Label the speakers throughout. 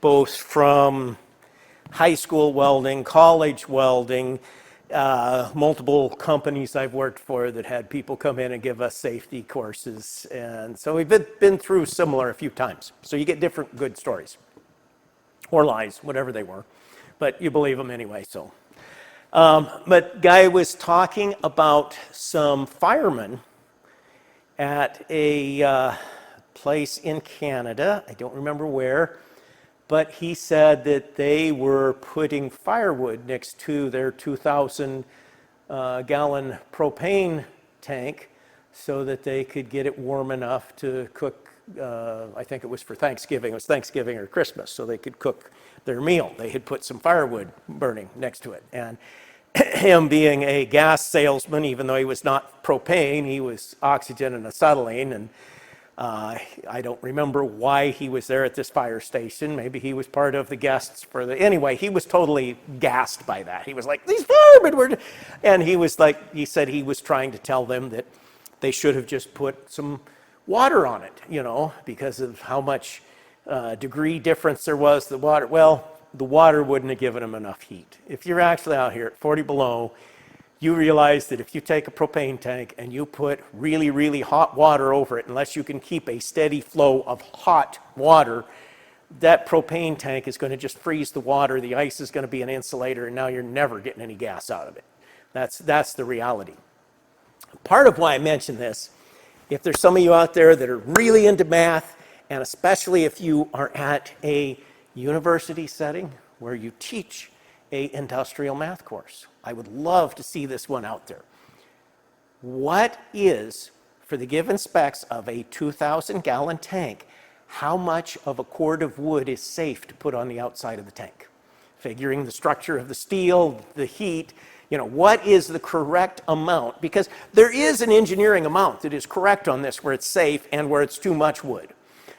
Speaker 1: both from high school welding, college welding, multiple companies I've worked for that had people come in and give us safety courses. And so we've been through similar a few times. So you get different good stories, or lies, whatever they were. But you believe them anyway, so. But Guy was talking about some firemen at a place in Canada. I don't remember where. But he said that they were putting firewood next to their 2,000 gallon propane tank so that they could get it warm enough to cook, I think it was for Thanksgiving. It was Thanksgiving or Christmas, so they could cook their meal. They had put some firewood burning next to it. And him being a gas salesman, even though he was not propane, he was oxygen and acetylene. And I don't remember why he was there at this fire station. Maybe he was part of the guests for the... Anyway, he was totally gassed by that. He was like, these firemen were... And he was like, he said he was trying to tell them that they should have just put some water on it, you know, because of how much degree difference there was. The water, well, the water wouldn't have given them enough heat. If you're actually out here at 40 below, you realize that if you take a propane tank and you put really, really hot water over it, unless you can keep a steady flow of hot water, that propane tank is going to just freeze the water. The ice is going to be an insulator, and now you're never getting any gas out of it. That's the reality. Part of why I mention this, if there's some of you out there that are really into math, and especially if you are at a university setting where you teach an industrial math course, I would love to see this one out there. What is, for the given specs of a 2,000 gallon tank, how much of a cord of wood is safe to put on the outside of the tank? Figuring the structure of the steel, the heat, you know, what is the correct amount? Because there is an engineering amount that is correct on this where it's safe and where it's too much wood.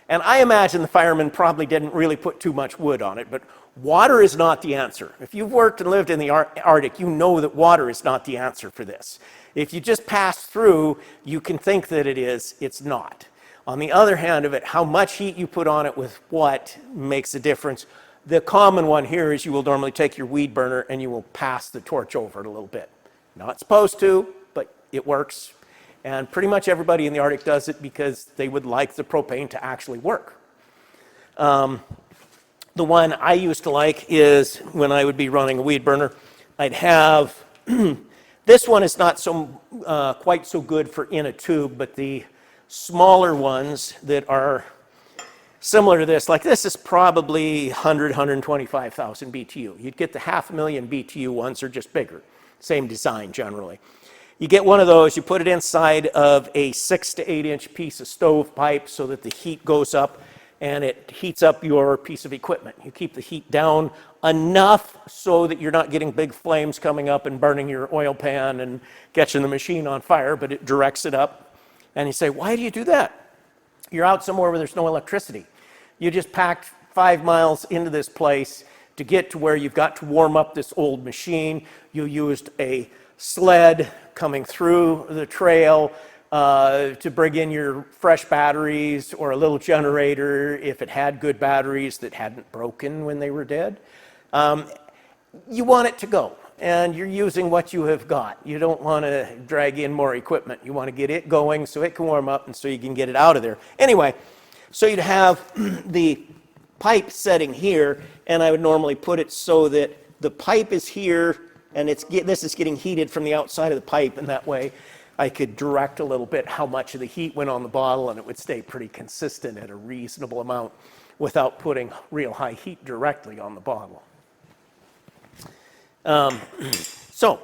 Speaker 1: And I imagine the firemen probably didn't really put too much wood on it, but water is not the answer. If you've worked and lived in the Arctic, you know that water is not the answer for this. If you just pass through, you can think that it is, it's not. On the other hand of it, how much heat you put on it with what makes a difference. The common one here is you will normally take your weed burner and you will pass the torch over it a little bit. Not supposed to, but it works. And pretty much everybody in the Arctic does it because they would like the propane to actually work. The one I used to like is when I would be running a weed burner, I'd have, this one is not so quite so good for in a tube, but the smaller ones that are similar to this, like this is probably 125,000 BTU. You'd get the 500,000 BTU ones, are just bigger, same design generally. You get one of those, you put it inside of a 6 to 8 inch piece of stovepipe so that the heat goes up and it heats up your piece of equipment. You keep the heat down enough so that you're not getting big flames coming up and burning your oil pan and catching the machine on fire, but it directs it up. And you say, why do you do that? You're out somewhere where there's no electricity. You just packed 5 miles into this place to get to where you've got to warm up this old machine. You used a sled coming through the trail to bring in your fresh batteries or a little generator if it had good batteries that hadn't broken when they were dead. You want it to go, and you're using what you have got. You don't want to drag in more equipment. You want to get it going so it can warm up and so you can get it out of there. Anyway, so you'd have the pipe setting here, and I would normally put it so that the pipe is here and this is getting heated from the outside of the pipe, and that way I could direct a little bit how much of the heat went on the bottle, and it would stay pretty consistent at a reasonable amount without putting real high heat directly on the bottle. So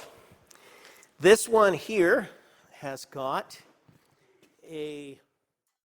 Speaker 1: this one here has got a